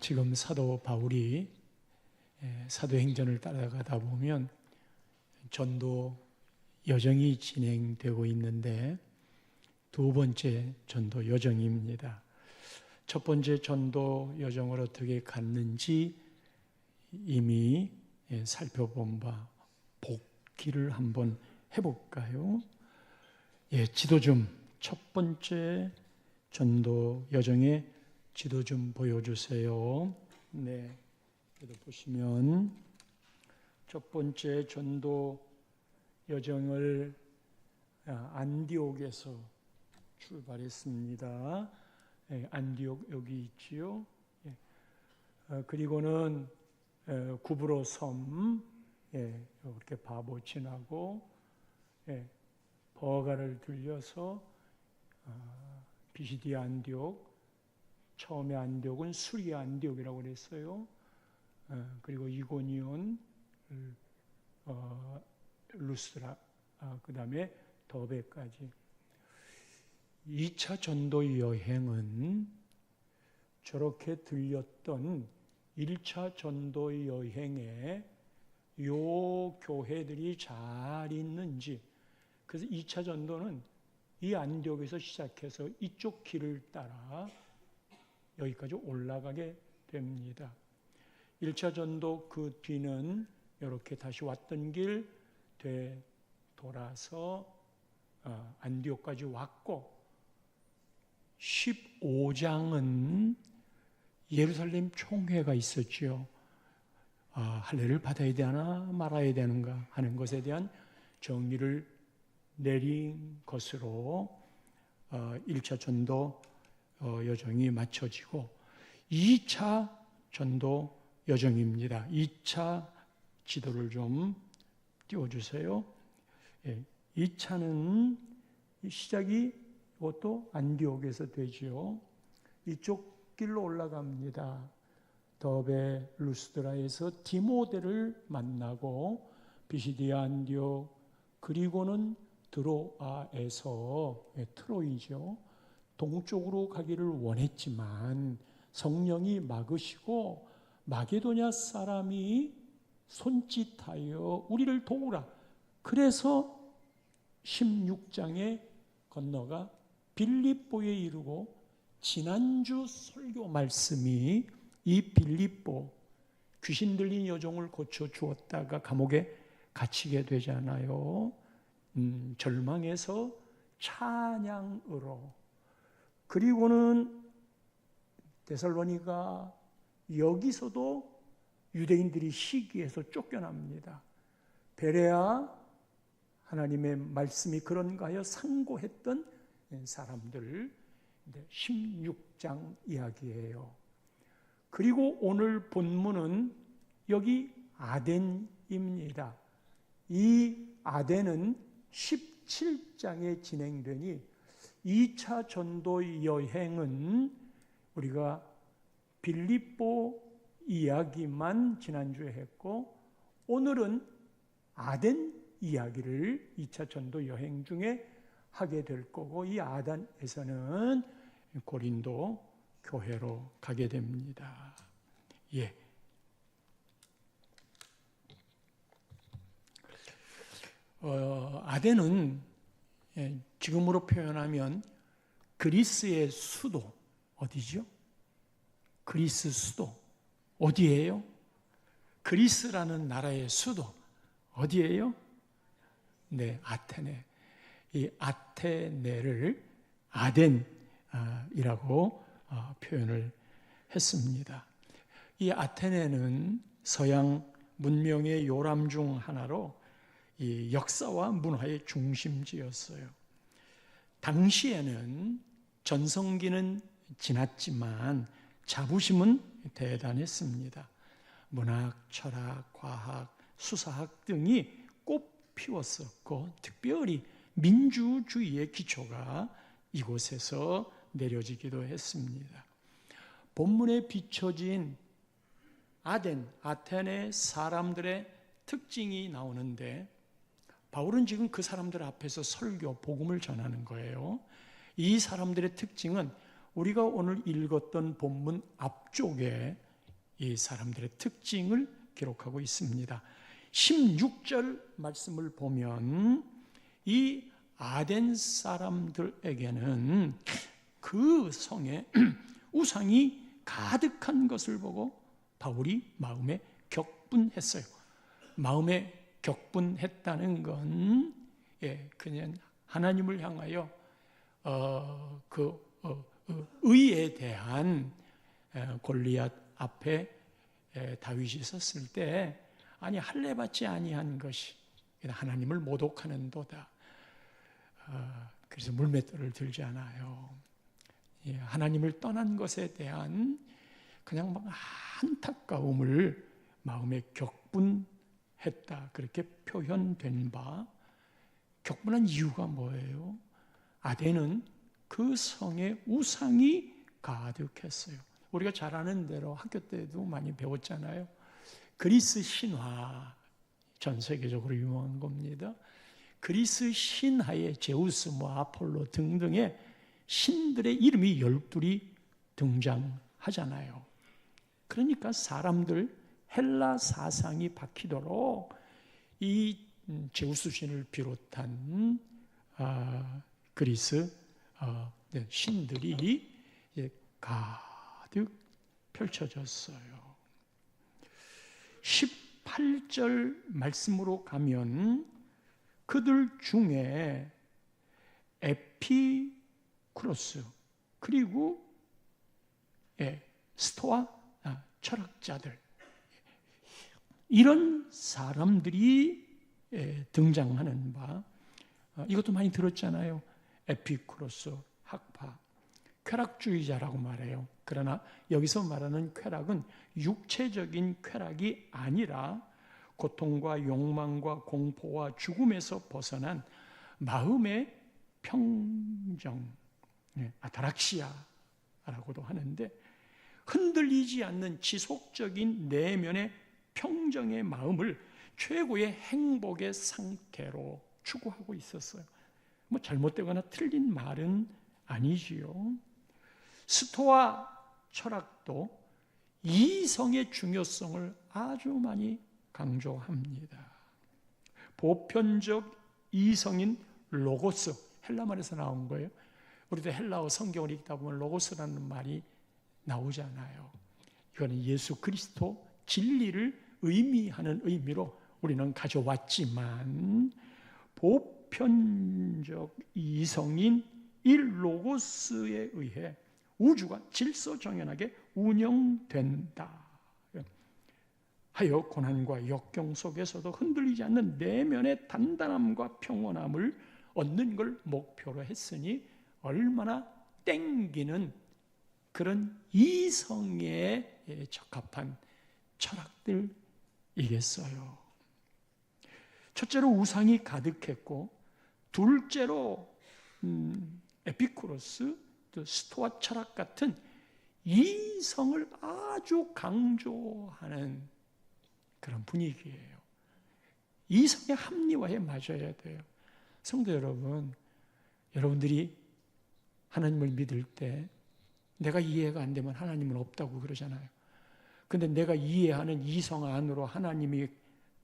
지금 사도 바울이 사도행전을 따라가다 보면 전도 여정이 진행되고 있는데 두 번째 전도 여정입니다. 첫 번째 전도 여정을 어떻게 갔는지 이미 살펴본 바 복기를 한번 해볼까요? 지도 좀 첫 번째 전도 여정의 지도 좀 보여주세요. 네, 여기 보시면 첫 번째 전도 여정을 안디옥에서 출발했습니다. 안디옥 여기 있지요. 그리고는 구브로 섬 이렇게 바보 지나고 버가를 들려서 비시디아 안디옥, 처음에 안디옥은 수리아 안디옥이라고 그랬어요. 그리고 이고니온, 루스드라, 그 다음에 더베까지. 2차 전도 여행은 저렇게 들렸던 1차 전도 여행에 요 교회들이 잘 있는지, 그래서 2차 전도는 이 안디옥에서 시작해서 이쪽 길을 따라 여기까지 올라가게 됩니다. 1차 전도 그 뒤는 이렇게 다시 왔던 길 돌아서 안디옥까지 왔고, 15장은 예루살렘 총회가 있었지요. 할례를 받아야 되나 말아야 되는가 하는 것에 대한 정리를 내린 것으로 1차 전도 여정이 마쳐지고 2차 전도 여정입니다. 2차 지도를 좀 띄워주세요. 2차는 시작이 이것도 안디옥에서 되지요. 이쪽 길로 올라갑니다. 더베 루스드라에서 디모데를 만나고 비시디아 안디옥, 그리고는 드로아에서 트로이죠. 동쪽으로 가기를 원했지만 성령이 막으시고 마게도냐 사람이 손짓하여 우리를 도우라. 그래서 16장에 건너가 빌립보에 이르고, 지난주 설교 말씀이 이 빌립보 귀신 들린 여종을 고쳐 주었다가 감옥에 갇히게 되잖아요. 절망에서 찬양으로. 그리고는 데살로니가, 여기서도 유대인들이 시기해서 쫓겨납니다. 베레아, 하나님의 말씀이 그런가 하여 상고했던 사람들, 16장 이야기예요. 그리고 오늘 본문은 여기 아덴입니다. 이 아덴은 17장에 진행되니 2차 전도 여행은 우리가 빌립보 이야기만 지난주에 했고, 오늘은 아덴 이야기를 2차 전도 여행 중에 하게 될 거고, 이 아덴에서는 고린도 교회로 가게 됩니다. 아덴은 지금으로 표현하면 그리스의 수도, 어디죠? 그리스 수도 어디예요? 그리스라는 나라의 수도 어디예요? 네, 아테네. 이 아테네를 아덴이라고 표현을 했습니다. 이 아테네는 서양 문명의 요람 중 하나로 이 역사와 문화의 중심지였어요. 당시에는 전성기는 지났지만 자부심은 대단했습니다. 문학, 철학, 과학, 수사학 등이 꽃 피웠었고, 특별히 민주주의의 기초가 이곳에서 내려지기도 했습니다. 본문에 비춰진 아테네 사람들의 특징이 나오는데, 바울은 지금 그 사람들 앞에서 설교, 복음을 전하는 거예요. 이 사람들의 특징은 우리가 오늘 읽었던 본문 앞쪽에 이 사람들의 특징을 기록하고 있습니다. 16절 말씀을 보면 이 아덴 사람들에게는 그 성에 우상이 가득한 것을 보고 바울이 마음에 격분했어요. 마음에 격분했다는 건 그냥 하나님을 향하여 의에 대한 골리앗 앞에 다윗이 섰을 때 아니 할례 받지 아니한 것이 하나님을 모독하는도다. 그래서 물맷돌을 들지 않아요. 하나님을 떠난 것에 대한 그냥 막 안타까움을 마음에 격분했다. 그렇게 표현된 바. 격분한 이유가 뭐예요? 아덴은 그 성에 우상이 가득했어요. 우리가 잘 아는 대로 학교 때도 많이 배웠잖아요. 그리스 신화, 전 세계적으로 유명한 겁니다. 그리스 신화에 제우스, 아폴로 등등의 신들의 이름이 12이 등장하잖아요. 그러니까 사람들 헬라 사상이 박히도록 이 제우스 신을 비롯한 그리스 신들이 가득 펼쳐졌어요. 18절 말씀으로 가면 그들 중에 에피쿠로스 그리고 스토아 철학자들 이런 사람들이 등장하는 바. 이것도 많이 들었잖아요. 에피쿠로스 학파 쾌락주의자라고 말해요. 그러나 여기서 말하는 쾌락은 육체적인 쾌락이 아니라 고통과 욕망과 공포와 죽음에서 벗어난 마음의 평정, 아타락시아라고도 하는데 흔들리지 않는 지속적인 내면의 평정의 마음을 최고의 행복의 상태로 추구하고 있었어요. 잘못되거나 틀린 말은 아니지요. 스토아 철학도 이성의 중요성을 아주 많이 강조합니다. 보편적 이성인 로고스, 헬라말에서 나온 거예요. 우리도 헬라어 성경을 읽다 보면 로고스라는 말이 나오잖아요. 이거는 예수 그리스도 진리를 의미하는 의미로 우리는 가져왔지만 보편적 이성인 이 로고스에 의해 우주가 질서정연하게 운영된다 하여 고난과 역경 속에서도 흔들리지 않는 내면의 단단함과 평온함을 얻는 걸 목표로 했으니 얼마나 땡기는 그런 이성에 적합한 철학들이겠어요. 첫째로 우상이 가득했고 둘째로 에피쿠로스, 스토아 철학 같은 이성을 아주 강조하는 그런 분위기예요. 이성의 합리화에 맞아야 돼요. 성도 여러분, 여러분들이 하나님을 믿을 때 내가 이해가 안 되면 하나님은 없다고 그러잖아요. 근데 내가 이해하는 이성 안으로 하나님이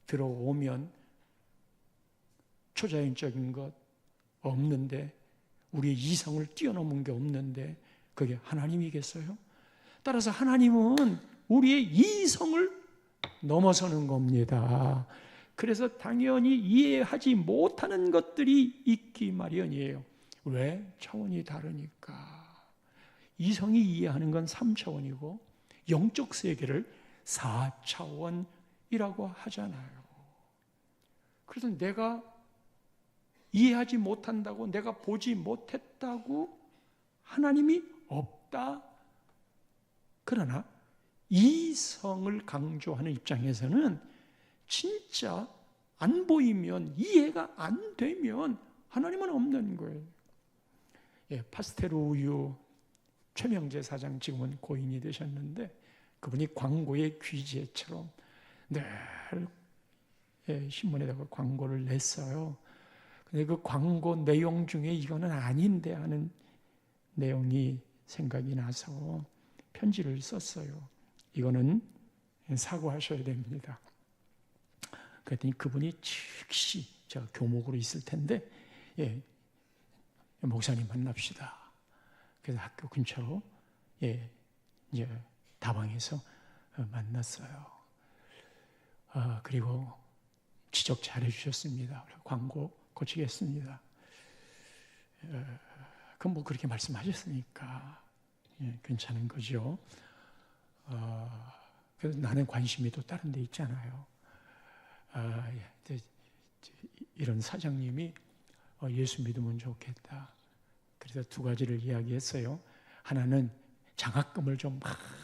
들어오면 초자연적인 것 없는데 우리의 이성을 뛰어넘은 게 없는데 그게 하나님이겠어요? 따라서 하나님은 우리의 이성을 넘어서는 겁니다. 그래서 당연히 이해하지 못하는 것들이 있기 마련이에요. 왜? 차원이 다르니까. 이성이 이해하는 건 3차원이고 영적 세계를 4차원이라고 하잖아요. 그래서 내가 이해하지 못한다고, 내가 보지 못했다고 하나님이 없다. 그러나 이성을 강조하는 입장에서는 진짜 안 보이면, 이해가 안 되면 하나님은 없는 거예요. 파스테르 우유 최명재 사장, 지금은 고인이 되셨는데 그분이 광고의 귀재처럼 늘 신문에다가 광고를 냈어요. 근데 그 광고 내용 중에 이거는 아닌데 하는 내용이 생각이 나서 편지를 썼어요. 이거는 사과하셔야 됩니다. 그랬더니 그분이 즉시 제가 교목으로 있을 텐데 목사님 만납시다. 그래서 학교 근처로 이제 다방에서 만났어요. 그리고 지적 잘해 주셨습니다. 광고 고치겠습니다. 그럼 뭐 그렇게 말씀하셨으니까 괜찮은 거죠. 그래서 나는 관심이 또 다른 데 있잖아요. 이런 사장님이 예수 믿으면 좋겠다. 그래서 두 가지를 이야기했어요. 하나는 장학금을 좀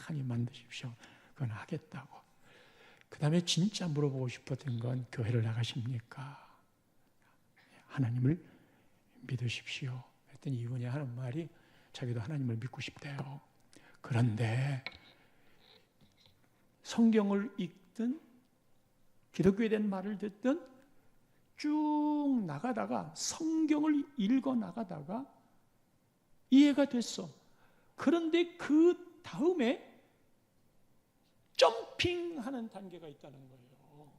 많이 만드십시오. 그건 하겠다고. 그 다음에 진짜 물어보고 싶었던 건 교회를 나가십니까? 하나님을 믿으십시오. 그랬더니 이분이 하는 말이 자기도 하나님을 믿고 싶대요. 그런데 성경을 읽든 기독교에 대한 말을 듣든 쭉 나가다가 성경을 읽어 나가다가 이해가 됐어. 그런데 그 다음에 점핑하는 단계가 있다는 거예요.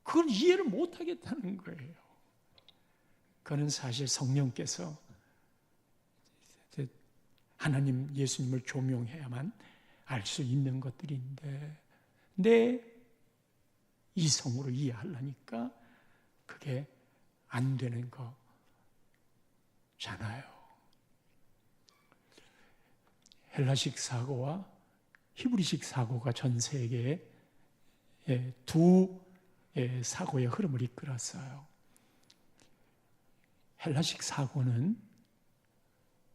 그걸 이해를 못하겠다는 거예요. 그건 사실 성령께서 하나님 예수님을 조명해야만 알 수 있는 것들인데 내 이성으로 이해하려니까 그게 안 되는 거잖아요. 헬라식 사고와 히브리식 사고가 전 세계에 두 사고의 흐름을 이끌었어요. 헬라식 사고는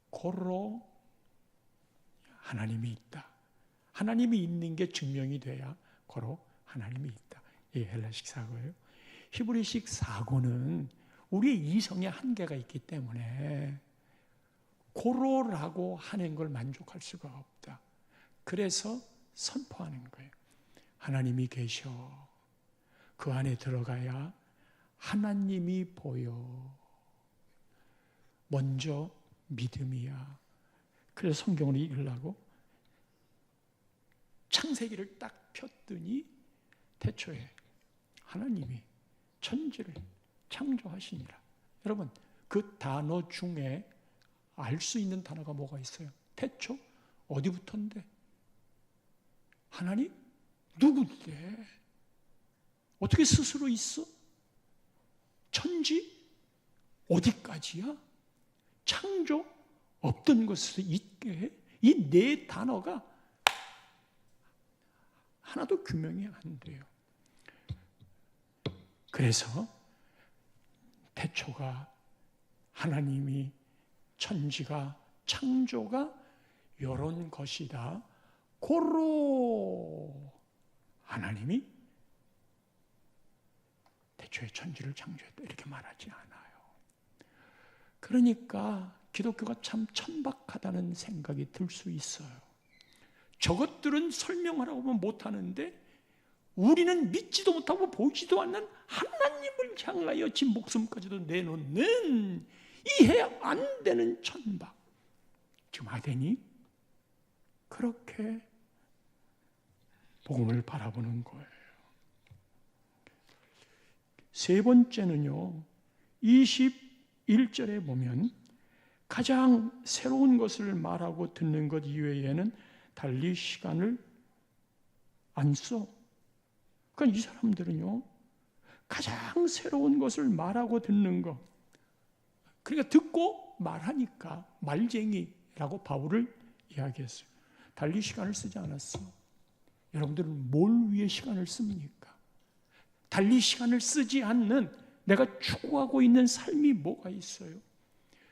고로 하나님이 있다. 하나님이 있는 게 증명이 돼야 고로 하나님이 있다. 이게 헬라식 사고예요. 히브리식 사고는 우리의 이성에 한계가 있기 때문에 고로라고 하는 걸 만족할 수가 없다. 그래서 선포하는 거예요. 하나님이 계셔. 그 안에 들어가야 하나님이 보여. 먼저 믿음이야. 그래서 성경을 읽으려고 창세기를 딱 폈더니 태초에 하나님이 천지를 창조하시니라. 여러분, 그 단어 중에 알 수 있는 단어가 뭐가 있어요? 태초? 어디부터인데? 하나님? 누구인데? 어떻게 스스로 있어? 천지? 어디까지야? 창조? 없던 것을 있게 해? 이 네 단어가 하나도 규명이 안 돼요. 그래서 태초가 하나님이 천지가 창조가 이런 것이다. 고로 하나님이 태초에 천지를 창조했다. 이렇게 말하지 않아요. 그러니까 기독교가 참 천박하다는 생각이 들 수 있어요. 저것들은 설명하라고 하면 못하는데 우리는 믿지도 못하고 보이지도 않는 하나님을 향하여 지 목숨까지도 내놓는 이해 안 되는 천박. 지금 아덴이 그렇게 복음을 바라보는 거예요. 세 번째는요, 21절에 보면 가장 새로운 것을 말하고 듣는 것 이외에는 달리 시간을 안 써. 그러니까 이 사람들은요, 가장 새로운 것을 말하고 듣는 것. 그러니까 듣고 말하니까 말쟁이라고 바울을 이야기했어요. 달리 시간을 쓰지 않았어. 여러분들은 뭘 위해 시간을 씁니까? 달리 시간을 쓰지 않는 내가 추구하고 있는 삶이 뭐가 있어요?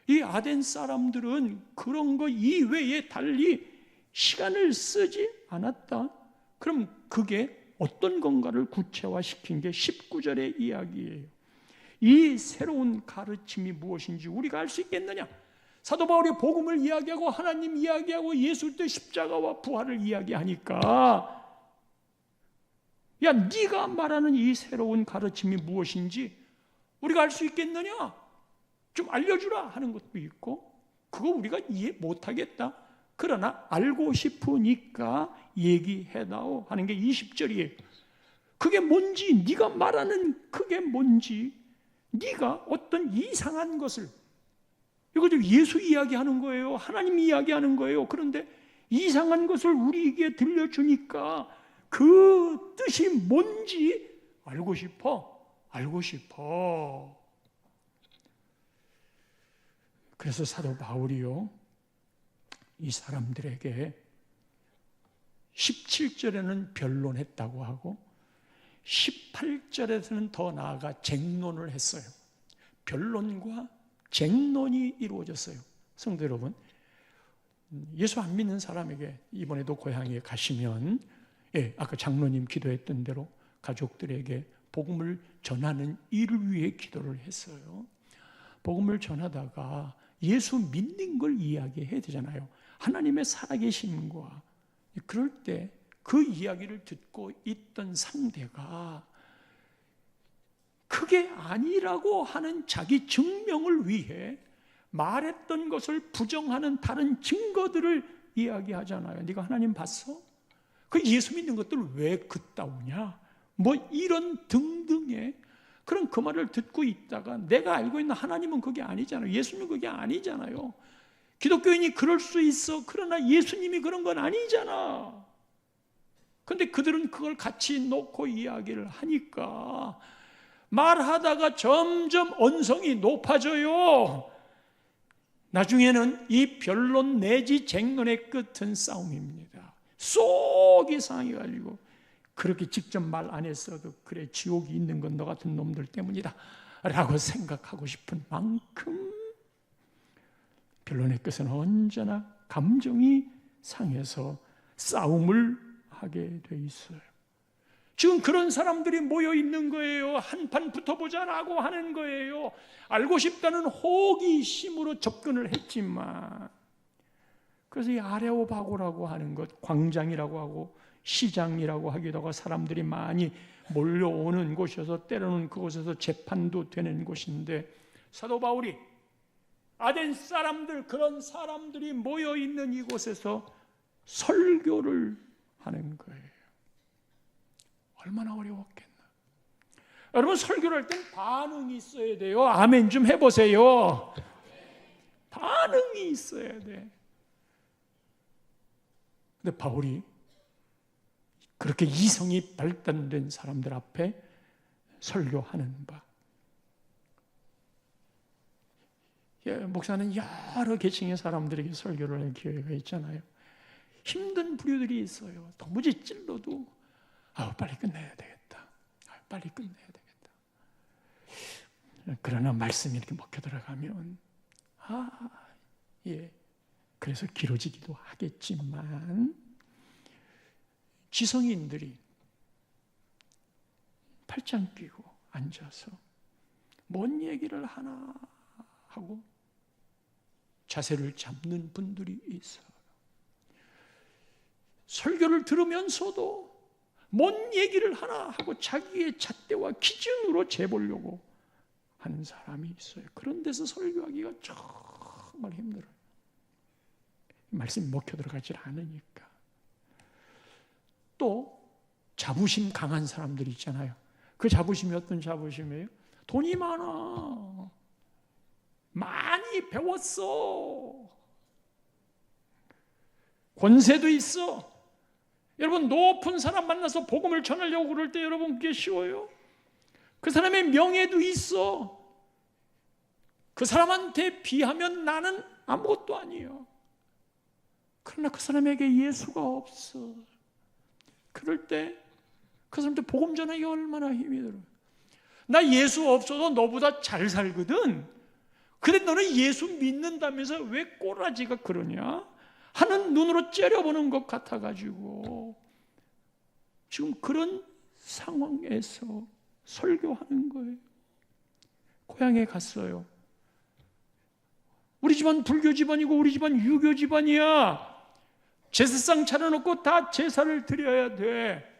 이 아덴 사람들은 그런 거 이외에 달리 시간을 쓰지 않았다. 그럼 그게 어떤 건가를 구체화시킨 게 19절의 이야기예요. 이 새로운 가르침이 무엇인지 우리가 알 수 있겠느냐? 사도 바울이 복음을 이야기하고 하나님 이야기하고 예수 그리스도의 십자가와 부활을 이야기하니까 야, 네가 말하는 이 새로운 가르침이 무엇인지 우리가 알 수 있겠느냐? 좀 알려주라 하는 것도 있고 그거 우리가 이해 못하겠다. 그러나 알고 싶으니까 얘기해다오 하는 게 20절이에요. 그게 뭔지, 네가 말하는 그게 뭔지, 네가 어떤 이상한 것을, 이거 예수 이야기하는 거예요. 하나님 이야기하는 거예요. 그런데 이상한 것을 우리에게 들려주니까 그 뜻이 뭔지 알고 싶어. 그래서 사도 바울이요, 이 사람들에게 17절에는 변론했다고 하고 18절에서는 더 나아가 쟁론을 했어요. 변론과 쟁론이 이루어졌어요. 성도 여러분, 예수 안 믿는 사람에게 이번에도 고향에 가시면, 아까 장로님 기도했던 대로 가족들에게 복음을 전하는 일을 위해 기도를 했어요. 복음을 전하다가 예수 믿는 걸 이야기해야 되잖아요. 하나님의 살아계심과. 그럴 때 그 이야기를 듣고 있던 상대가 그게 아니라고 하는 자기 증명을 위해 말했던 것을 부정하는 다른 증거들을 이야기하잖아요. 네가 하나님 봤어? 그 예수 믿는 것들 왜 그따오냐? 뭐 이런 등등의 그런 그 말을 듣고 있다가 내가 알고 있는 하나님은 그게 아니잖아요. 예수님은 그게 아니잖아요. 기독교인이 그럴 수 있어. 그러나 예수님이 그런 건 아니잖아. 근데 그들은 그걸 같이 놓고 이야기를 하니까 말하다가 점점 언성이 높아져요. 나중에는 이 변론 내지 쟁론의 끝은 싸움입니다. 속이 상해가지고 그렇게 직접 말 안 했어도 그래 지옥이 있는 건 너 같은 놈들 때문이다 라고 생각하고 싶은 만큼 변론의 끝은 언제나 감정이 상해서 싸움을 하게 돼 있어요. 지금 그런 사람들이 모여 있는 거예요. 한판 붙어보자라고 하는 거예요. 알고 싶다는 호기심으로 접근을 했지만, 그래서 이 아레오바고라고 하는 것, 광장이라고 하고 시장이라고 하기도 하고 사람들이 많이 몰려오는 곳이어서 때로는 그곳에서 재판도 되는 곳인데, 사도 바울이 아덴 사람들, 그런 사람들이 모여 있는 이곳에서 설교를 하는 거예요. 얼마나 어려웠겠나. 여러분, 설교를 할 땐 반응이 있어야 돼요. 아멘 좀 해보세요. 반응이 있어야 돼. 근데 바울이 그렇게 이성이 발달된 사람들 앞에 설교하는 바, 목사는 여러 계층의 사람들에게 설교를 할 기회가 있잖아요. 힘든 부류들이 있어요. 도무지 찔러도 빨리 끝내야 되겠다. 빨리 끝내야 되겠다. 그러나 말씀이 이렇게 먹혀 들어가면 그래서 길어지기도 하겠지만 지성인들이 팔짱 끼고 앉아서 뭔 얘기를 하나 하고 자세를 잡는 분들이 있어요. 설교를 들으면서도 뭔 얘기를 하나 하고 자기의 잣대와 기준으로 재보려고 하는 사람이 있어요. 그런 데서 설교하기가 정말 힘들어요. 말씀이 먹혀 들어가질 않으니까. 또 자부심 강한 사람들이 있잖아요. 그 자부심이 어떤 자부심이에요? 돈이 많아. 많이 배웠어. 권세도 있어. 여러분, 높은 사람 만나서 복음을 전하려고 그럴 때 여러분 그게 쉬워요? 그 사람의 명예도 있어. 그 사람한테 비하면 나는 아무것도 아니에요. 그러나 그 사람에게 예수가 없어. 그럴 때 그 사람한테 복음 전하기가 얼마나 힘이 들어요. 나 예수 없어도 너보다 잘 살거든. 근데 너는 예수 믿는다면서 왜 꼬라지가 그러냐? 하는 눈으로 째려보는 것 같아가지고 지금 그런 상황에서 설교하는 거예요. 고향에 갔어요. 우리 집안 불교 집안이고 우리 집안 유교 집안이야. 제사상 차려놓고 다 제사를 드려야 돼.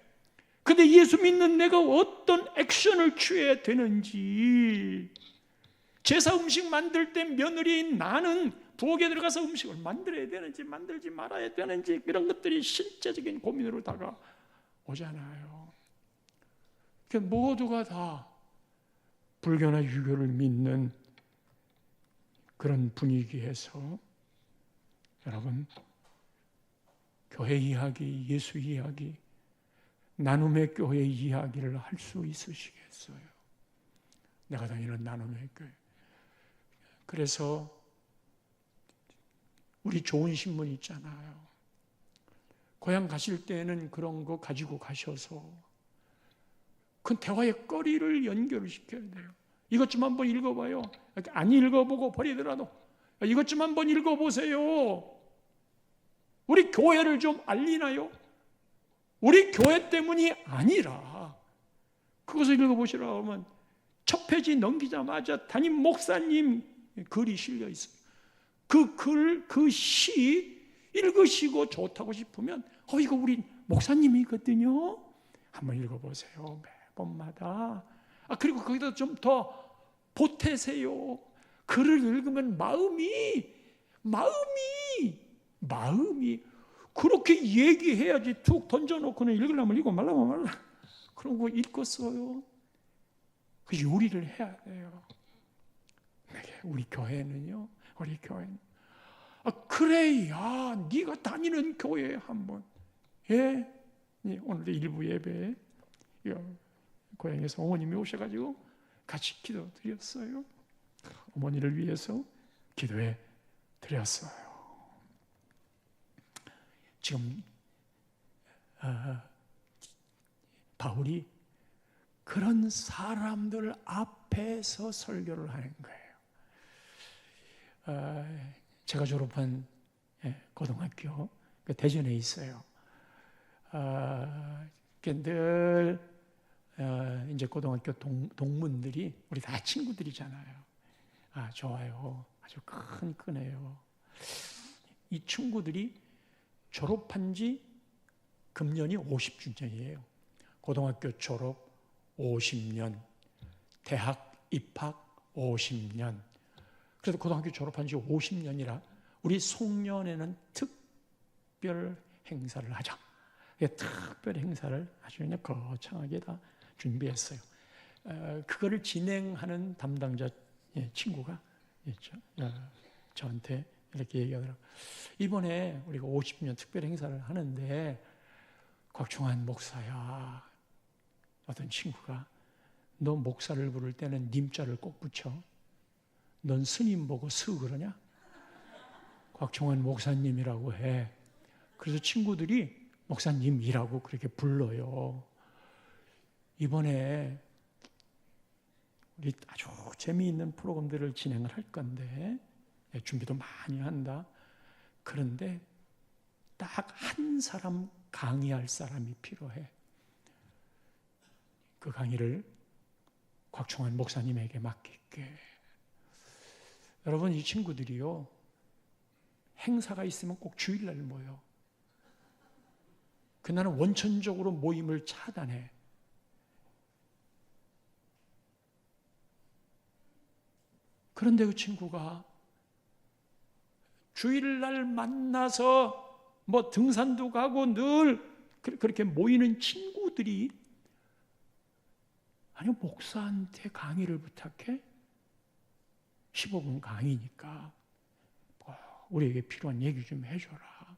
근데 예수 믿는 내가 어떤 액션을 취해야 되는지, 제사 음식 만들 때 며느리인 나는 부엌에 들어가서 음식을 만들어야 되는지 만들지 말아야 되는지 이런 것들이 실제적인 고민으로 다가오잖아요. 그러니까 모두가 다 불교나 유교를 믿는 그런 분위기에서 여러분, 교회 이야기, 예수 이야기, 나눔의 교회 이야기를 할 수 있으시겠어요? 내가 다니는 나눔의 교회. 그래서 우리 좋은 신문 있잖아요. 고향 가실 때는 그런 거 가지고 가셔서 그 대화의 거리를 연결시켜야 돼요. 이것 좀 한번 읽어봐요. 안 읽어보고 버리더라도 이것 좀 한번 읽어보세요. 우리 교회를 좀 알리나요? 우리 교회 때문이 아니라 그것을 읽어보시라고 하면 첫 페이지 넘기자마자 담임 목사님 글이 실려 있어요. 그 글, 그 시 읽으시고 좋다고 싶으면 이거 우리 목사님이거든요. 한번 읽어보세요. 매번마다. 그리고 거기다 좀 더 보태세요. 글을 읽으면 마음이 그렇게 얘기해야지. 툭 던져놓고는 읽으려면 읽고 말라면 말라. 그런 거 읽었어요. 그 요리를 해야 돼요. 우리 교회는요. 그래야 네가 다니는 교회에 한번. 예? 오늘도 일부 예배에 고향에서 어머님이 오셔가지고 같이 기도 드렸어요. 어머니를 위해서 기도해 드렸어요. 지금 바울이 그런 사람들 앞에서 설교를 하는 거예요. 제가 졸업한 고등학교 대전에 있어요. 늘 이제 고등학교 동문들이 우리 다 친구들이잖아요. 좋아요. 아주 끈끈해요. 이 친구들이 졸업한 지 금년이 50주년이에요. 고등학교 졸업 50년, 대학 입학 50년. 그래서 고등학교 졸업한 지 50년이라 우리 송년회는 특별 행사를 하자. 특별 행사를 아주 그냥 거창하게 다 준비했어요. 그거를 진행하는 담당자 친구가 있죠. 저한테 이렇게 얘기하더라고요. 이번에 우리가 50년 특별 행사를 하는데 곽충환 목사야. 어떤 친구가 너 목사를 부를 때는 님자를 꼭 붙여. 넌 스님 보고 스 그러냐? 곽충환 목사님이라고 해. 그래서 친구들이 목사님이라고 그렇게 불러요. 이번에 우리 아주 재미있는 프로그램들을 진행을 할 건데 준비도 많이 한다. 그런데 딱 한 사람 강의할 사람이 필요해. 그 강의를 곽충환 목사님에게 맡길게. 여러분, 이 친구들이요, 행사가 있으면 꼭 주일날 모여. 그날은 원천적으로 모임을 차단해. 그런데 그 친구가 주일날 만나서 뭐 등산도 가고 늘 그렇게 모이는 친구들이 아니 목사한테 강의를 부탁해? 15분 강의니까 우리에게 필요한 얘기 좀 해줘라.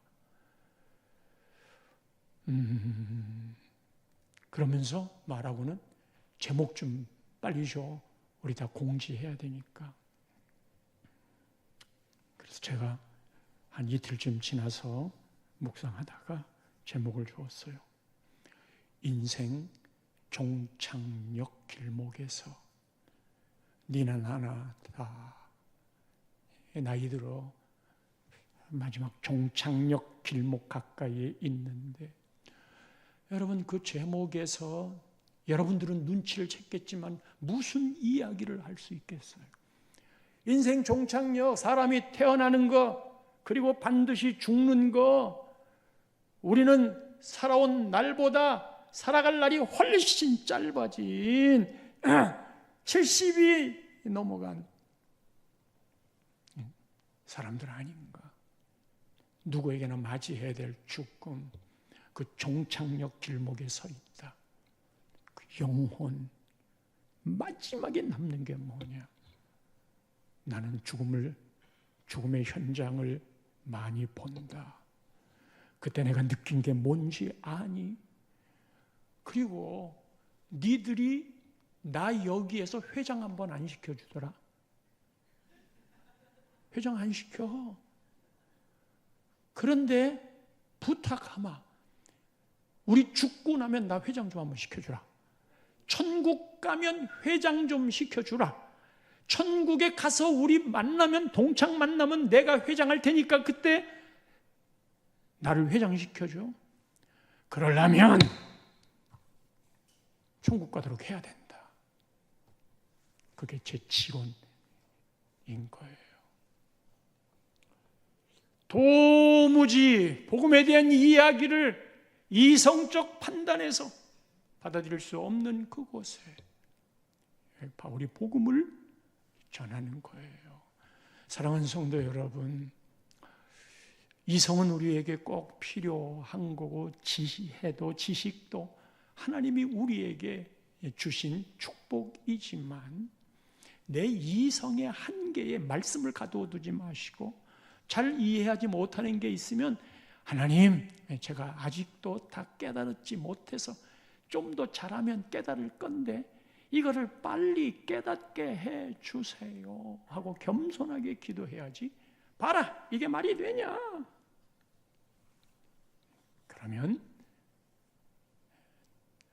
그러면서 말하고는 제목 좀 빨리 줘. 우리 다 공지해야 되니까. 그래서 제가 한 이틀쯤 지나서 묵상하다가 제목을 주었어요. 인생 종착역 길목에서 니나 나나 다 나이 들어 마지막 종착역 길목 가까이에 있는데 여러분 그 제목에서 여러분들은 눈치를 챘겠지만 무슨 이야기를 할 수 있겠어요? 인생 종착역, 사람이 태어나는 거 그리고 반드시 죽는 거 우리는 살아온 날보다 살아갈 날이 훨씬 짧아진 70이 넘어간 사람들 아닌가? 누구에게나 맞이해야 될 죽음, 그 종착역 길목에 서 있다. 그 영혼, 마지막에 남는 게 뭐냐? 나는 죽음의 현장을 많이 본다. 그때 내가 느낀 게 뭔지 아니? 그리고 니들이 나 여기에서 회장 한번 안 시켜주더라. 회장 안 시켜. 그런데 부탁하마. 우리 죽고 나면 나 회장 좀 한번 시켜주라. 천국 가면 회장 좀 시켜주라. 천국에 가서 우리 만나면, 동창 만나면 내가 회장할 테니까 그때 나를 회장시켜줘. 그러려면 천국 가도록 해야 된다. 그게 제 지론인 거예요. 도무지 복음에 대한 이야기를 이성적 판단에서 받아들일 수 없는 그곳에 바울이 복음을 전하는 거예요. 사랑하는 성도 여러분, 이성은 우리에게 꼭 필요한 거고, 지혜도 지식도 하나님이 우리에게 주신 축복이지만, 내 이성의 한계에 말씀을 가둬두지 마시고, 잘 이해하지 못하는 게 있으면 하나님, 제가 아직도 다 깨달았지 못해서 좀 더 잘하면 깨달을 건데 이거를 빨리 깨닫게 해 주세요 하고 겸손하게 기도해야지. 봐라, 이게 말이 되냐? 그러면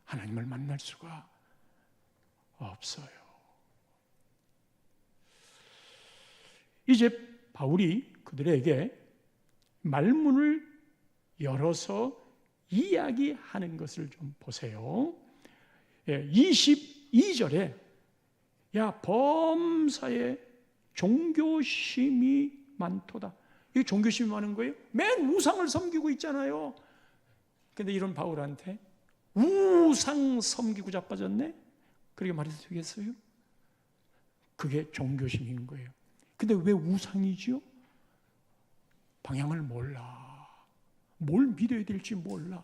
하나님을 만날 수가 없어요. 이제 바울이 그들에게 말문을 열어서 이야기하는 것을 좀 보세요. 22절에 야 범사에 종교심이 많도다. 이 종교심이 많은 거예요? 맨 우상을 섬기고 있잖아요. 근데 이런 바울한테 우상 섬기고 자빠졌네? 그렇게 말해도 되겠어요? 그게 종교심인 거예요. 근데 왜 우상이지요? 방향을 몰라. 뭘 믿어야 될지 몰라.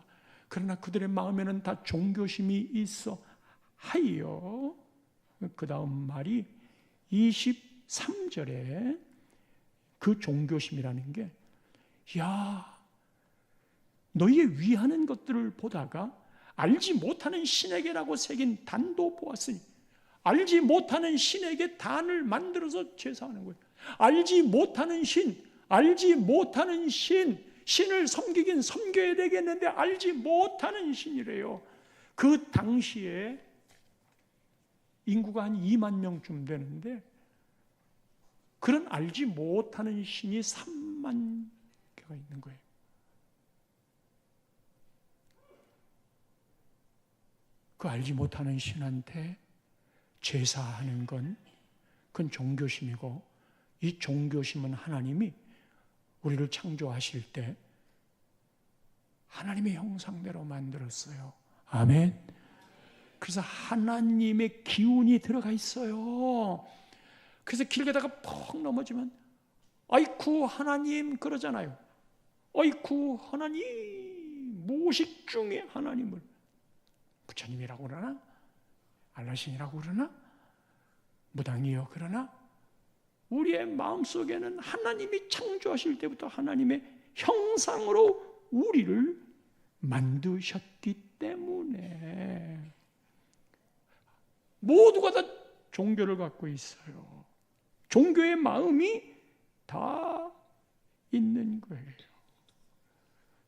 그러나 그들의 마음에는 다 종교심이 있어 하여. 그 다음 말이 23절에 그 종교심이라는 게, 야, 너희의 위하는 것들을 보다가 알지 못하는 신에게라고 새긴 단도 보았으니, 알지 못하는 신에게 단을 만들어서 제사하는 거예요. 알지 못하는 신, 알지 못하는 신을 섬기긴 섬겨야 되겠는데 알지 못하는 신이래요. 그 당시에 인구가 한 2만 명쯤 되는데 그런 알지 못하는 신이 3만 개가 있는 거예요. 그 알지 못하는 신한테 제사하는 건 그건 종교심이고, 이 종교심은 하나님이 우리를 창조하실 때 하나님의 형상대로 만들었어요. 아멘. 그래서 하나님의 기운이 들어가 있어요. 그래서 길 가다가 퍽 넘어지면 아이쿠 하나님 그러잖아요. 아이쿠 하나님, 무식 중에 하나님을 부처님이라고 그러나, 알라신이라고 그러나, 무당이요 그러나, 우리의 마음속에는 하나님이 창조하실 때부터 하나님의 형상으로 우리를 만드셨기 때문에 모두가 다 종교를 갖고 있어요. 종교의 마음이 다 있는 거예요.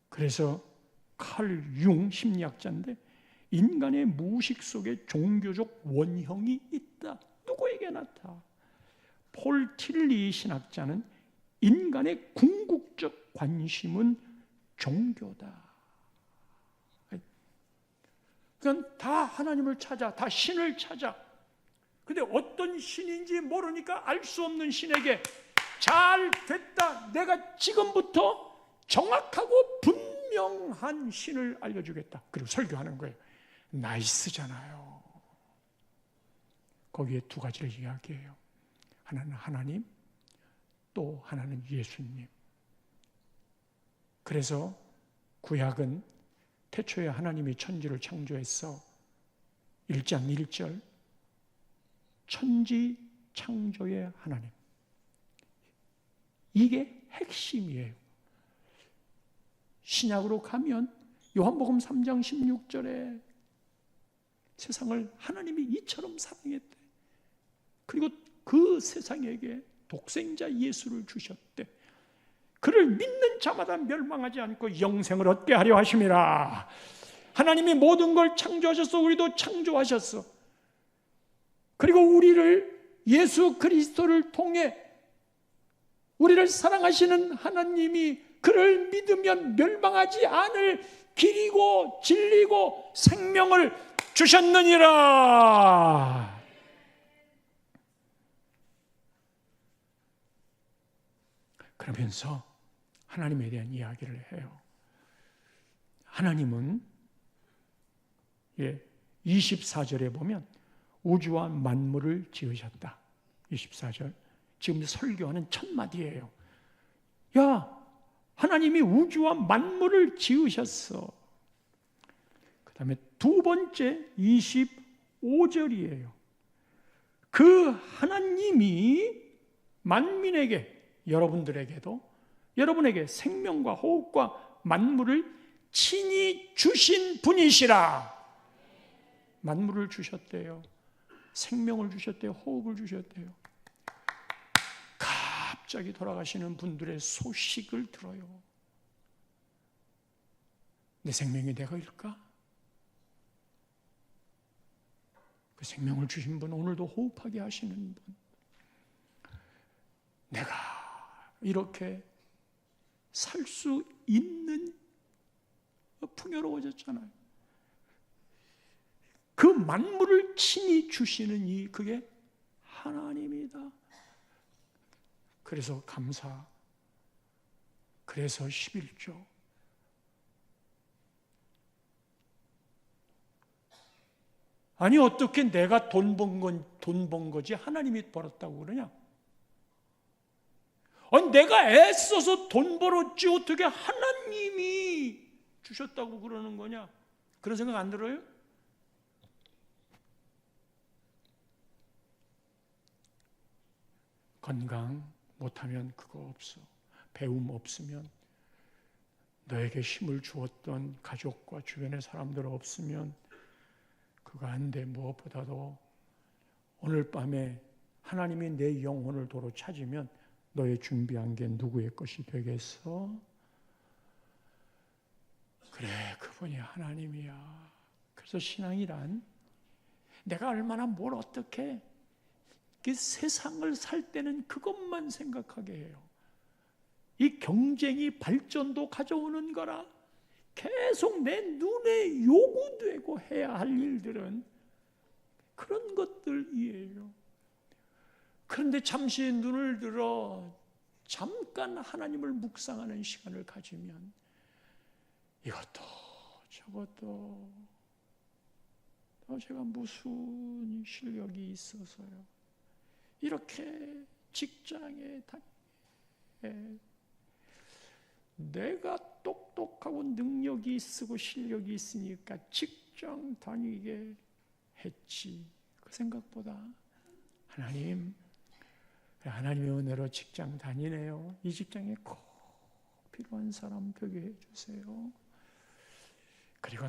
그래서 칼 융 심리학자인데, 인간의 무의식 속에 종교적 원형이 있다. 누구에게나 다. 폴 틸리 신학자는 인간의 궁극적 관심은 종교다. 그러니까 다 하나님을 찾아, 다 신을 찾아. 근데 어떤 신인지 모르니까 알 수 없는 신에게 잘 됐다, 내가 지금부터 정확하고 분명한 신을 알려주겠다. 그리고 설교하는 거예요. 나이스잖아요. 거기에 두 가지를 이야기해요. 하나는 하나님, 또 하나는 예수님. 그래서 구약은 태초에 하나님이 천지를 창조했어 1장 1절 천지 창조의 하나님. 이게 핵심이에요. 신약으로 가면 요한복음 3장 16절에 세상을 하나님이 이처럼 사랑했대. 그리고 그 세상에게 독생자 예수를 주셨대. 그를 믿는 자마다 멸망하지 않고 영생을 얻게 하려 하심이라. 하나님이 모든 걸 창조하셨어. 우리도 창조하셨어. 그리고 우리를 예수 그리스도를 통해 우리를 사랑하시는 하나님이 그를 믿으면 멸망하지 않을 길이고 진리고 생명을 주셨느니라. 그러면서 하나님에 대한 이야기를 해요. 하나님은 24절에 보면 우주와 만물을 지으셨다. 24절. 지금 설교하는 첫 마디예요. 야, 하나님이 우주와 만물을 지으셨어. 그 다음에 두 번째 25절이에요. 그 하나님이 만민에게, 여러분들에게도, 여러분에게 생명과 호흡과 만물을 친히 주신 분이시라. 만물을 주셨대요. 생명을 주셨대요. 호흡을 주셨대요. 갑자기 돌아가시는 분들의 소식을 들어요. 내 생명이 내가일까? 그 생명을 주신 분, 오늘도 호흡하게 하시는 분. 내가 이렇게 살 수 있는 풍요로워졌잖아요. 그 만물을 친히 주시는 그게 하나님이다. 그래서 감사, 그래서 11조. 아니 어떻게 내가 돈 번 거지 하나님이 벌었다고 그러냐? 아니 내가 애써서 돈 벌었지 어떻게 하나님이 주셨다고 그러는 거냐? 그런 생각 안 들어요? 건강 못하면 그거 없어. 배움 없으면, 너에게 힘을 주었던 가족과 주변의 사람들 없으면 그거 안 돼. 무엇보다도 오늘 밤에 하나님이 내 영혼을 도로 찾으면 너의 준비한 게 누구의 것이 되겠어? 그래, 그분이 하나님이야. 그래서 신앙이란 내가 얼마나 뭘 어떻게 그 세상을 살 때는 그것만 생각하게 해요. 이 경쟁이 발전도 가져오는 거라 계속 내 눈에 요구되고 해야 할 일들은 그런 것들이에요. 그런데 잠시 눈을 들어 잠깐 하나님을 묵상하는 시간을 가지면 이것도 저것도 제가 무슨 실력이 있어서요. 이렇게 직장에 다니게 내가 똑똑하고 능력이 있고 실력이 있으니까 직장 다니게 했지. 그 생각보다 하나님의 은혜로 직장 다니네요. 이 직장에 꼭 필요한 사람 되게 해주세요. 그리고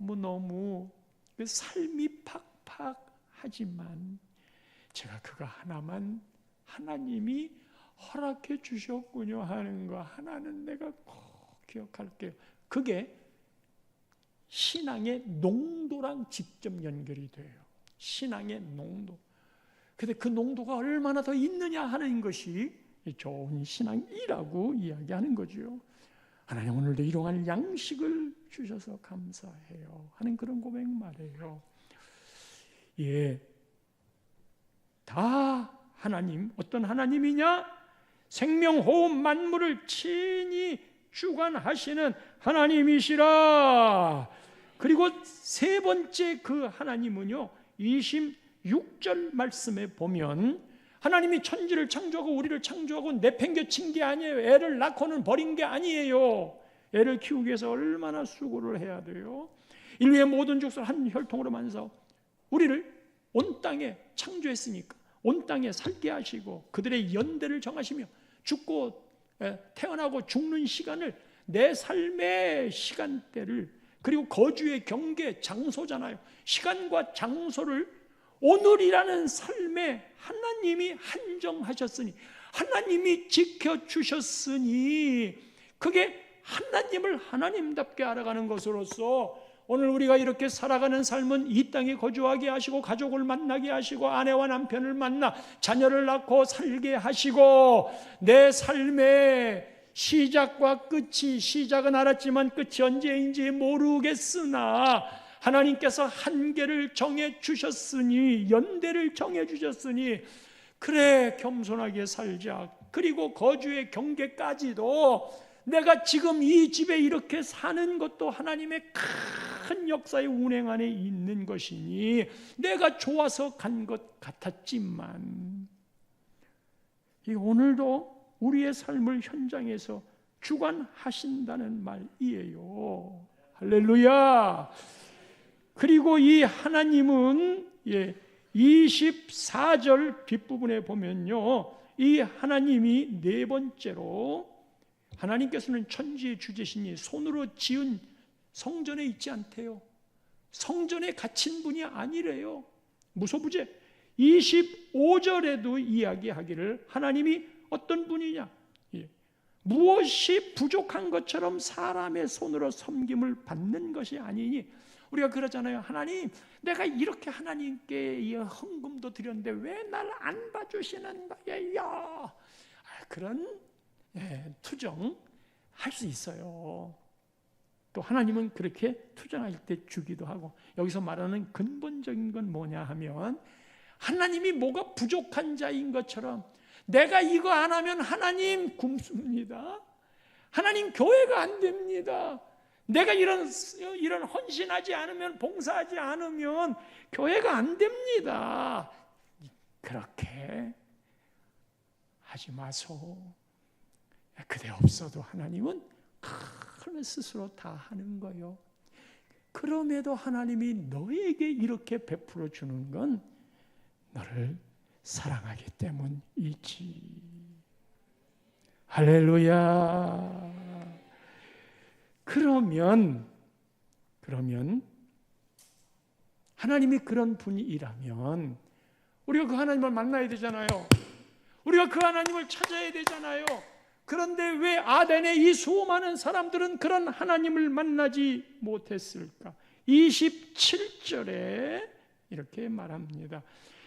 너무 그 삶이 팍팍하지만 제가 그거 하나만 하나님이 허락해 주셨군요 하는 거 하나는 내가 꼭 기억할게요. 그게 신앙의 농도랑 직접 연결이 돼요. 신앙의 농도. 근데 그 농도가 얼마나 더 있느냐 하는 것이 좋은 신앙이라고 이야기하는 거죠. 하나님 오늘도 일용할 양식을 주셔서 감사해요 하는 그런 고백 말이에요. 다 하나님, 어떤 하나님이냐? 생명, 호흡, 만물을 친히 주관하시는 하나님이시라. 그리고 세 번째 그 하나님은요, 26절 말씀에 보면 하나님이 천지를 창조하고 우리를 창조하고 내팽개친 게 아니에요. 애를 낳고는 버린 게 아니에요. 애를 키우기 위해서 얼마나 수고를 해야 돼요. 인류의 모든 족속을 한 혈통으로 만들어서 우리를 온 땅에 창조했으니까 온 땅에 살게 하시고 그들의 연대를 정하시며 죽고 태어나고 죽는 시간을, 내 삶의 시간대를, 그리고 거주의 경계, 장소잖아요. 시간과 장소를 오늘이라는 삶에 하나님이 한정하셨으니, 하나님이 지켜주셨으니, 그게 하나님을 하나님답게 알아가는 것으로서 오늘 우리가 이렇게 살아가는 삶은 이 땅에 거주하게 하시고 가족을 만나게 하시고 아내와 남편을 만나 자녀를 낳고 살게 하시고, 내 삶의 시작과 끝이, 시작은 알았지만 끝이 언제인지 모르겠으나 하나님께서 한계를 정해 주셨으니, 연대를 정해 주셨으니, 그래 겸손하게 살자. 그리고 거주의 경계까지도 내가 지금 이 집에 이렇게 사는 것도 하나님의 큰 역사의 운행 안에 있는 것이니 내가 좋아서 간 것 같았지만, 오늘도 우리의 삶을 현장에서 주관하신다는 말이에요. 할렐루야. 그리고 이 하나님은 24절 뒷부분에 보면요, 이 하나님이 네 번째로, 하나님께서는 천지의 주제시니 손으로 지은 성전에 있지 않대요. 성전에 갇힌 분이 아니래요. 무소부재. 25절에도 이야기하기를 하나님이 어떤 분이냐, 무엇이 부족한 것처럼 사람의 손으로 섬김을 받는 것이 아니니. 우리가 그러잖아요. 하나님, 내가 이렇게 하나님께 헌금도 드렸는데 왜 날 안 봐주시는 거예요? 그런 투정 할 수 있어요. 또 하나님은 그렇게 투정할 때 주기도 하고, 여기서 말하는 근본적인 건 뭐냐 하면, 하나님이 뭐가 부족한 자인 것처럼 내가 이거 안 하면 하나님 굶습니다. 하나님 교회가 안 됩니다. 내가 이런 헌신하지 않으면, 봉사하지 않으면 교회가 안 됩니다. 그렇게 하지 마소. 그대 없어도 하나님은 큰 스스로 다 하는 거요. 그럼에도 하나님이 너에게 이렇게 베풀어 주는 건 너를 사랑하기 때문이지. 할렐루야. 그러면 하나님이 그런 분이라면 우리가 그 하나님을 만나야 되잖아요. 우리가 그 하나님을 찾아야 되잖아요. 그런데 왜 아덴의 이 수많은 사람들은 그런 하나님을 만나지 못했을까? 27절에 이렇게 말합니다.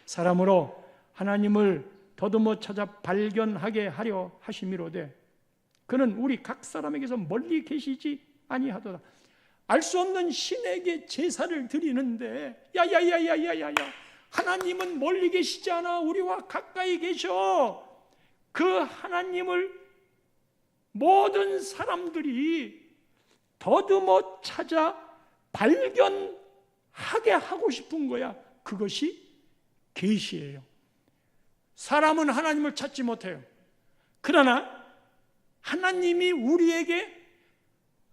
사람으로 하나님을 더듬어 찾아 발견하게 하려 하심이로되 그는 우리 각 사람에게서 멀리 계시지 아니하도다. 알 수 없는 신에게 제사를 드리는데, 야야야야야야야, 하나님은 멀리 계시지 않아. 우리와 가까이 계셔. 그 하나님을 모든 사람들이 더듬어 찾아 발견하게 하고 싶은 거야. 그것이 계시예요. 사람은 하나님을 찾지 못해요. 그러나 하나님이 우리에게,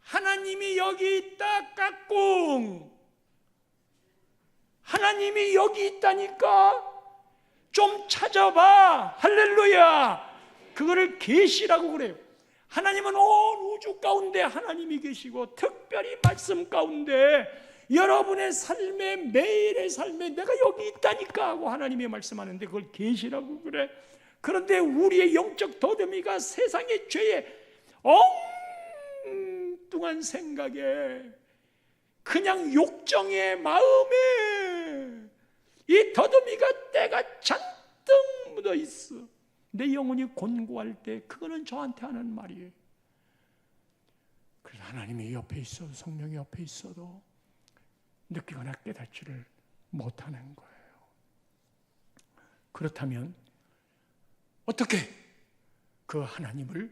하나님이 여기 있다 까꿍, 하나님이 여기 있다니까 좀 찾아봐. 할렐루야. 그거를 계시라고 그래요. 하나님은 온 우주 가운데 하나님이 계시고, 특별히 말씀 가운데 여러분의 삶에, 매일의 삶에 내가 여기 있다니까 하고 하나님이 말씀하는데 그걸 계시라고 그래. 그런데 우리의 영적 더듬이가 세상의 죄에, 엉뚱한 생각에, 그냥 욕정의 마음에 이 더듬이가 때가 잔뜩 묻어 있어. 내 영혼이 곤고할 때 그거는 저한테 하는 말이에요. 그래서 하나님이 옆에 있어도, 성령이 옆에 있어도 느끼거나 깨닫지를 못하는 거예요. 그렇다면 어떻게 그 하나님을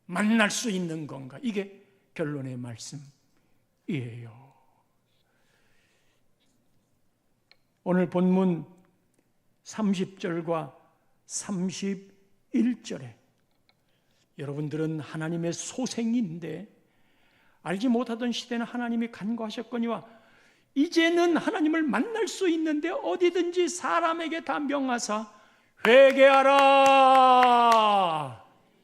만날 수 있는 건가? 이게 결론의 말씀이에요. 오늘 본문 30절과 31절에 여러분들은 하나님의 소생인데 알지 못하던 시대는 하나님이 간구하셨거니와 이제는 하나님을 만날 수 있는데 어디든지 사람에게 다 명하사 회개하라.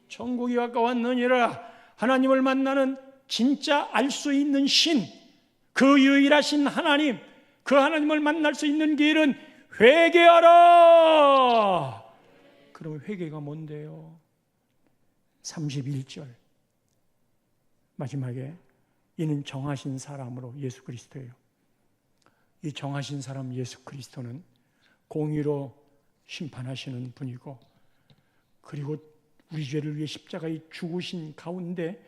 천국이 가까웠느니라. 하나님을 만나는 진짜 알 수 있는 신, 그 유일하신 하나님, 그 하나님을 만날 수 있는 길은 회개하라. 그러면 회개가 뭔데요? 31절 마지막에 이는 정하신 사람으로 예수 그리스도예요. 이 정하신 사람 예수 그리스도는 공의로 심판하시는 분이고, 그리고 우리 죄를 위해 십자가에 죽으신 가운데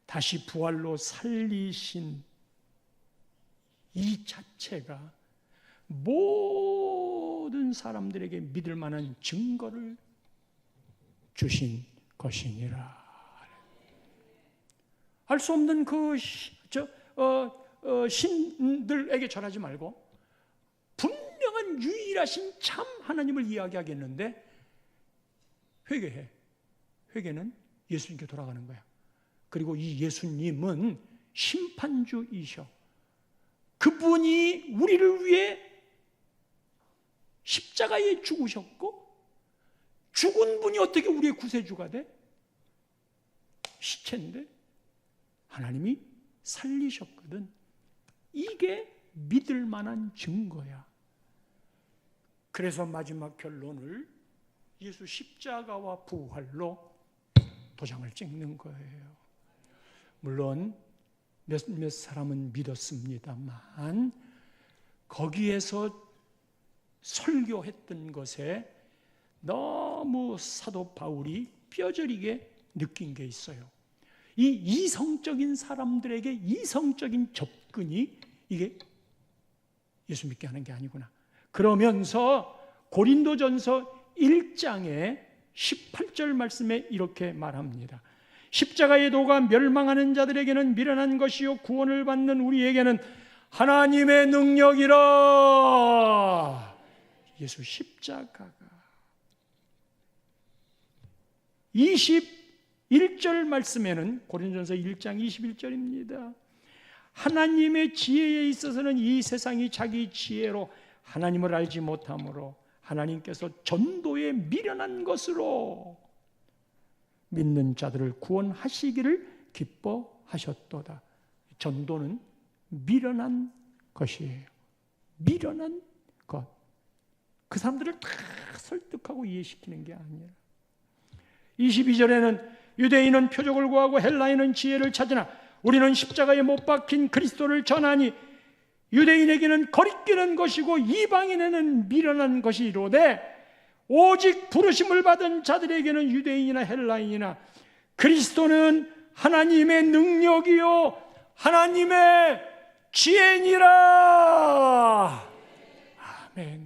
다시 부활로 살리신 이 자체가 모든 사람들에게 믿을 만한 증거를 주신 것이니라. 알 수 없는 그 신들에게 절하지 말고 분명한 유일하신 참 하나님을 이야기하겠는데 회개해. 회개는 예수님께 돌아가는 거야. 그리고 이 예수님은 심판주이셔. 그분이 우리를 위해 십자가에 죽으셨고, 죽은 분이 어떻게 우리의 구세주가 돼? 시체인데 하나님이 살리셨거든. 이게 믿을 만한 증거야. 그래서 마지막 결론을 예수 십자가와 부활로 도장을 찍는 거예요. 물론 몇 사람은 믿었습니다만 거기에서 설교했던 것에 너무 사도 바울이 뼈저리게 느낀 게 있어요. 이 이성적인 사람들에게 이성적인 접근이 이게 예수 믿게 하는 게 아니구나. 그러면서 고린도전서 1장에 18절 말씀에 이렇게 말합니다. 십자가의 도가 멸망하는 자들에게는 미련한 것이요 구원을 받는 우리에게는 하나님의 능력이라. 예수 십자가가 21절 말씀에는 고린도전서 1장 21절입니다. 하나님의 지혜에 있어서는 이 세상이 자기 지혜로 하나님을 알지 못하므로 하나님께서 전도에 미련한 것으로 믿는 자들을 구원하시기를 기뻐하셨도다. 전도는 미련한 것이에요. 미련한 것. 그 사람들을 다 설득하고 이해시키는 게 아니라. 22절에는 유대인은 표적을 구하고 헬라인은 지혜를 찾으나 우리는 십자가에 못 박힌 그리스도를 전하니 유대인에게는 거리끼는 것이고 이방인에게는 미련한 것이로되 오직 부르심을 받은 자들에게는 유대인이나 헬라인이나 그리스도는 하나님의 능력이요 하나님의 지혜니라. 아멘.